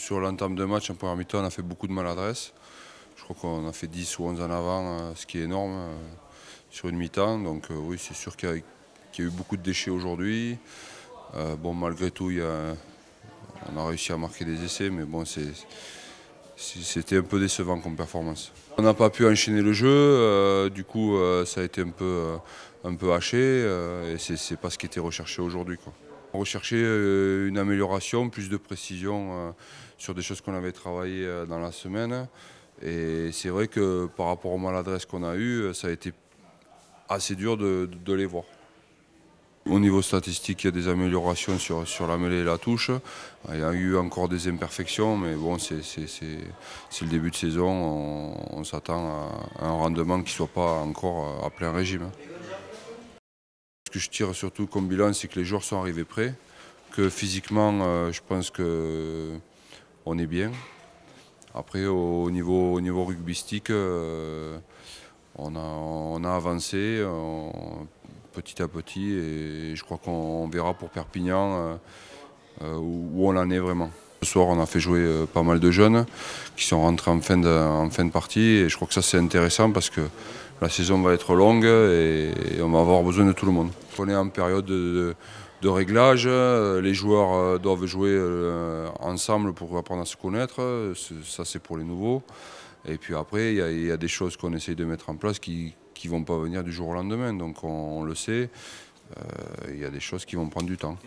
Sur l'entame de match, en première mi-temps, on a fait beaucoup de maladresse. Je crois qu'on a fait 10 ou 11 en avant, ce qui est énorme sur une mi-temps. Donc oui, c'est sûr qu'il y a eu beaucoup de déchets aujourd'hui. Bon, malgré tout, on a réussi à marquer des essais, mais bon, c'était un peu décevant comme performance. On n'a pas pu enchaîner le jeu, du coup ça a été un peu haché et c'est pas ce qui était recherché aujourd'hui. On recherchait une amélioration, plus de précision sur des choses qu'on avait travaillées dans la semaine. Et c'est vrai que par rapport aux maladresses qu'on a eues, ça a été assez dur de les voir. Au niveau statistique, il y a des améliorations sur la mêlée et la touche. Il y a eu encore des imperfections, mais bon, c'est le début de saison. On s'attend à un rendement qui ne soit pas encore à plein régime. Ce que je tire surtout comme bilan, c'est que les joueurs sont arrivés prêts, que physiquement, je pense qu'on est bien. Après, au niveau rugbystique, on a avancé petit à petit et je crois qu'on verra pour Perpignan où on en est vraiment. Ce soir, on a fait jouer pas mal de jeunes qui sont rentrés en fin de partie et je crois que ça c'est intéressant parce que la saison va être longue et on va avoir besoin de tout le monde. On est en période de réglage, les joueurs doivent jouer ensemble pour apprendre à se connaître, ça c'est pour les nouveaux. Et puis après, il y a des choses qu'on essaye de mettre en place qui ne vont pas venir du jour au lendemain, donc on le sait, il y a des choses qui vont prendre du temps.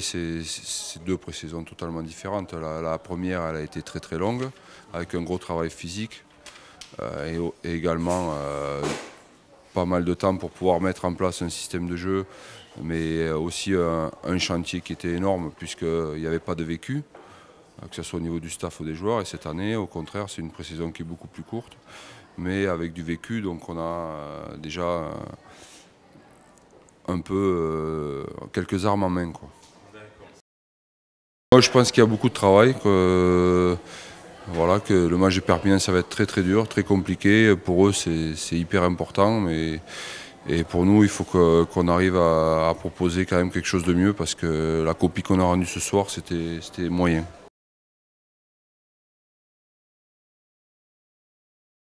C'est deux pré-saisons totalement différentes. La première, elle a été très très longue, avec un gros travail physique et également pas mal de temps pour pouvoir mettre en place un système de jeu, mais aussi un chantier qui était énorme puisqu'il n'y avait pas de vécu, que ce soit au niveau du staff ou des joueurs. Et cette année, au contraire, c'est une pré-saison qui est beaucoup plus courte, mais avec du vécu, donc on a déjà un peu quelques armes en main, quoi. Moi, je pense qu'il y a beaucoup de travail, voilà, que le match de Perpignan ça va être très très dur, très compliqué. Pour eux c'est hyper important, et pour nous il faut qu'on arrive à proposer quand même quelque chose de mieux parce que la copie qu'on a rendue ce soir c'était moyen.